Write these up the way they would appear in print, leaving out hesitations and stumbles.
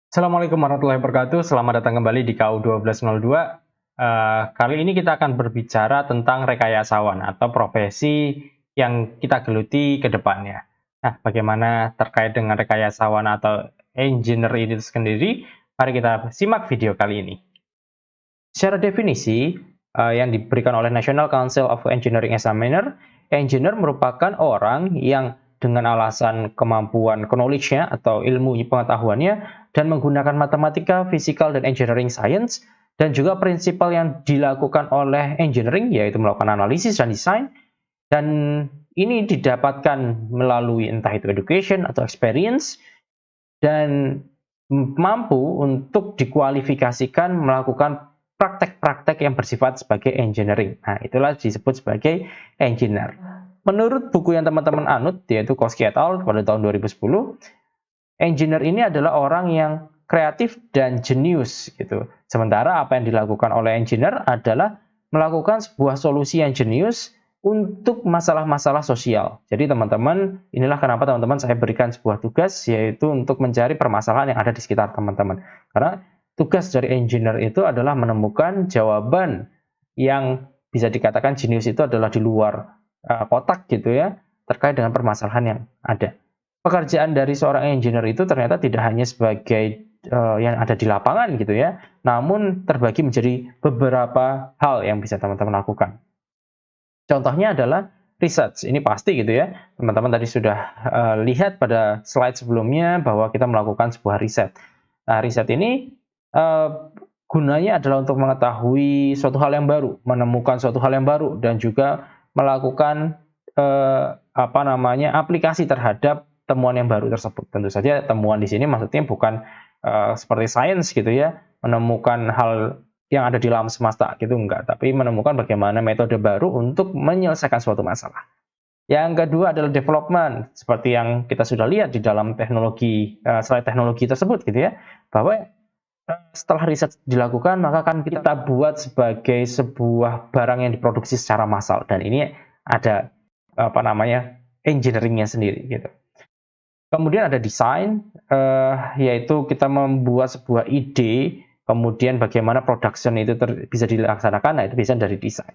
Assalamualaikum warahmatullahi wabarakatuh. Selamat datang kembali di KU 1202. Kali ini kita akan berbicara tentang rekayasawan atau profesi yang kita geluti ke depannya. Nah, bagaimana terkait dengan rekayasawan atau engineer itu sendiri? Mari kita simak video kali ini. Secara definisi yang diberikan oleh National Council of Engineering Examiner, engineer merupakan orang yang dengan alasan kemampuan knowledge-nya atau ilmu pengetahuannya dan menggunakan matematika, physical, dan engineering science, dan juga prinsipal yang dilakukan oleh engineering, yaitu melakukan analisis dan desain, dan ini didapatkan melalui entah itu education atau experience, dan mampu untuk dikualifikasikan melakukan praktek-praktek yang bersifat sebagai engineering. Nah, itulah disebut sebagai engineer. Menurut buku yang teman-teman anut, yaitu Koski et al. Pada tahun 2010, engineer ini adalah orang yang kreatif dan jenius gitu. Sementara apa yang dilakukan oleh engineer adalah melakukan sebuah solusi yang jenius untuk masalah-masalah sosial. Jadi teman-teman, inilah kenapa teman-teman saya berikan sebuah tugas, yaitu untuk mencari permasalahan yang ada di sekitar teman-teman. Karena tugas dari engineer itu adalah menemukan jawaban yang bisa dikatakan jenius itu adalah di luar kotak gitu ya, terkait dengan permasalahan yang ada. Pekerjaan dari seorang engineer itu ternyata tidak hanya sebagai yang ada di lapangan gitu ya, namun terbagi menjadi beberapa hal yang bisa teman-teman lakukan. Contohnya adalah research, ini pasti gitu ya. Teman-teman tadi sudah lihat pada slide sebelumnya bahwa kita melakukan sebuah riset. Nah, riset ini gunanya adalah untuk mengetahui suatu hal yang baru, menemukan suatu hal yang baru, dan juga melakukan aplikasi terhadap temuan yang baru tersebut. Tentu saja temuan di sini maksudnya bukan seperti sains gitu ya, menemukan hal yang ada di alam semesta gitu enggak, tapi menemukan bagaimana metode baru untuk menyelesaikan suatu masalah. Yang kedua adalah development, seperti yang kita sudah lihat di dalam teknologi slide teknologi tersebut gitu ya, bahwa setelah riset dilakukan maka akan kita buat sebagai sebuah barang yang diproduksi secara massal, dan ini ada engineeringnya sendiri gitu. Kemudian ada desain, yaitu kita membuat sebuah ide, kemudian bagaimana production itu bisa dilaksanakan, nah itu bisa dari desain.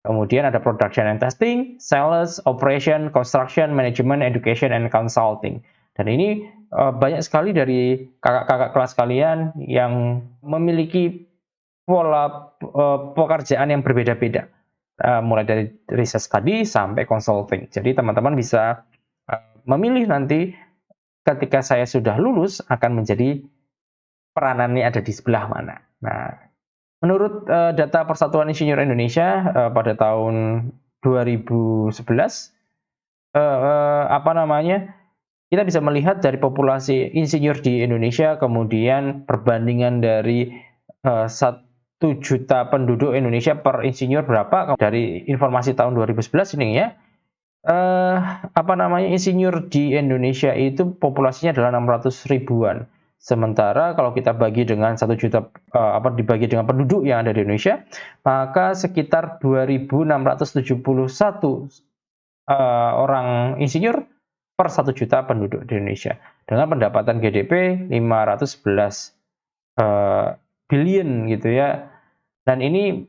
Kemudian ada production and testing, sales, operation, construction, management, education, and consulting. Dan ini banyak sekali dari kakak-kakak kelas kalian yang memiliki pola pekerjaan yang berbeda-beda, mulai dari research tadi sampai consulting. Jadi teman-teman bisa memilih nanti ketika saya sudah lulus akan menjadi peranannya ada di sebelah mana. Nah, menurut data Persatuan Insinyur Indonesia pada tahun 2011, kita bisa melihat dari populasi insinyur di Indonesia, kemudian perbandingan dari 1 juta penduduk Indonesia per insinyur berapa, dari informasi tahun 2011 ini ya. Insinyur di Indonesia itu populasinya adalah 600 ribuan. Sementara kalau kita bagi dengan 1 juta dibagi dengan penduduk yang ada di Indonesia, maka sekitar 2.671 orang insinyur per 1 juta penduduk di Indonesia, dengan pendapatan GDP 511 billion gitu ya. Dan ini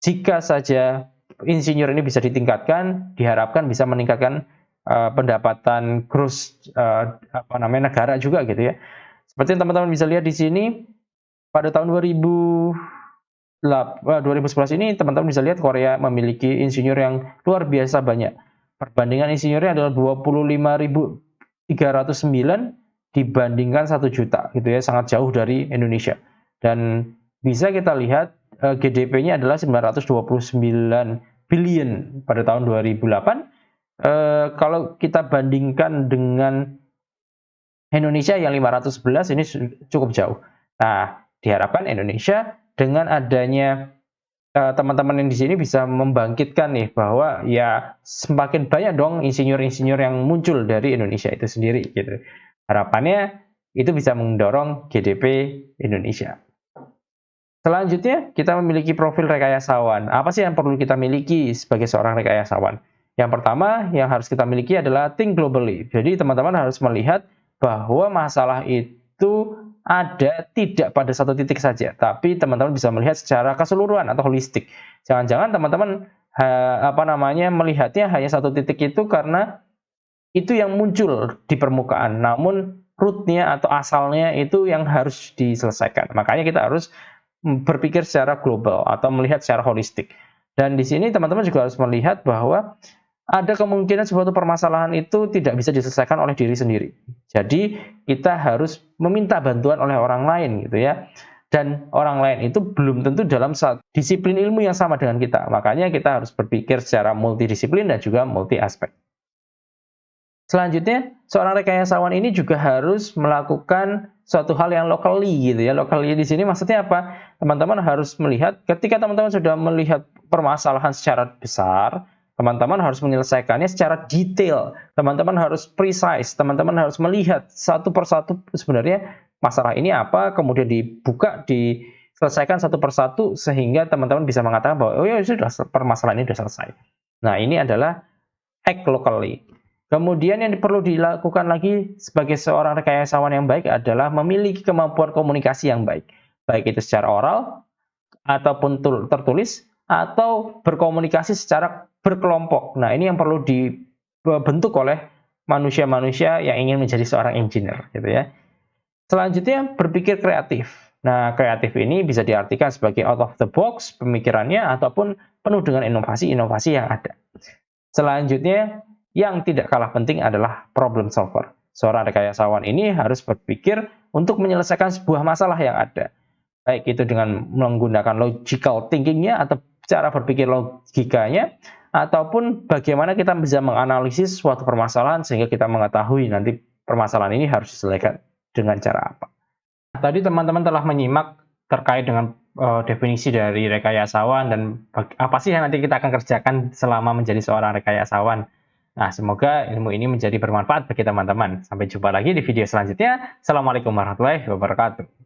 jika saja insinyur ini bisa ditingkatkan, diharapkan bisa meningkatkan pendapatan gross negara juga gitu ya. Seperti yang teman-teman bisa lihat di sini, pada tahun 2011 ini teman-teman bisa lihat Korea memiliki insinyur yang luar biasa banyak. Perbandingan insinyurnya adalah 25.309 dibandingkan 1 juta gitu ya, sangat jauh dari Indonesia. Dan bisa kita lihat GDP-nya adalah 929 billion pada tahun 2008. Kalau kita bandingkan dengan Indonesia yang 511, ini cukup jauh. Nah, diharapkan Indonesia dengan adanya teman-teman yang di sini bisa membangkitkan nih bahwa ya semakin banyak dong insinyur-insinyur yang muncul dari Indonesia itu sendiri gitu. Harapannya itu bisa mendorong GDP Indonesia. Selanjutnya, kita memiliki profil rekayasawan. Apa sih yang perlu kita miliki sebagai seorang rekayasawan? Yang pertama, yang harus kita miliki adalah think globally. Jadi, teman-teman harus melihat bahwa masalah itu itu ada tidak pada satu titik saja, tapi teman-teman bisa melihat secara keseluruhan atau holistik. Jangan-jangan teman-teman melihatnya hanya satu titik itu karena itu yang muncul di permukaan, namun root-nya atau asalnya itu yang harus diselesaikan. Makanya kita harus berpikir secara global atau melihat secara holistik. Dan di sini teman-teman juga harus melihat bahwa ada kemungkinan suatu permasalahan itu tidak bisa diselesaikan oleh diri sendiri. Jadi kita harus meminta bantuan oleh orang lain gitu ya. Dan orang lain itu belum tentu dalam disiplin ilmu yang sama dengan kita. Makanya kita harus berpikir secara multidisiplin dan juga multi aspek. Selanjutnya, seorang rekayasawan ini juga harus melakukan suatu hal yang locally gitu ya. Locally di sini maksudnya apa? Teman-teman harus melihat ketika teman-teman sudah melihat permasalahan secara besar, teman-teman harus menyelesaikannya secara detail. Teman-teman harus precise, teman-teman harus melihat satu persatu sebenarnya masalah ini apa, kemudian dibuka, diselesaikan satu persatu sehingga teman-teman bisa mengatakan bahwa oh ya sudah permasalahan ini sudah selesai. Nah, ini adalah act locally. Kemudian yang perlu dilakukan lagi sebagai seorang rekayasawan yang baik adalah memiliki kemampuan komunikasi yang baik. Baik itu secara oral, ataupun tertulis, atau berkomunikasi secara berkelompok. Nah, ini yang perlu dibentuk oleh manusia-manusia yang ingin menjadi seorang engineer, gitu ya. Selanjutnya, berpikir kreatif. Nah, kreatif ini bisa diartikan sebagai out of the box pemikirannya, ataupun penuh dengan inovasi-inovasi yang ada. Selanjutnya, yang tidak kalah penting adalah problem solver. Seorang rekayasawan ini harus berpikir untuk menyelesaikan sebuah masalah yang ada. Baik itu dengan menggunakan logical thinking-nya atau cara berpikir logikanya, ataupun bagaimana kita bisa menganalisis suatu permasalahan sehingga kita mengetahui nanti permasalahan ini harus diselesaikan dengan cara apa. Tadi teman-teman telah menyimak terkait dengan definisi dari rekayasawan dan apa sih yang nanti kita akan kerjakan selama menjadi seorang rekayasawan. Nah, semoga ilmu ini menjadi bermanfaat bagi teman-teman. Sampai jumpa lagi di video selanjutnya. Assalamualaikum warahmatullahi wabarakatuh.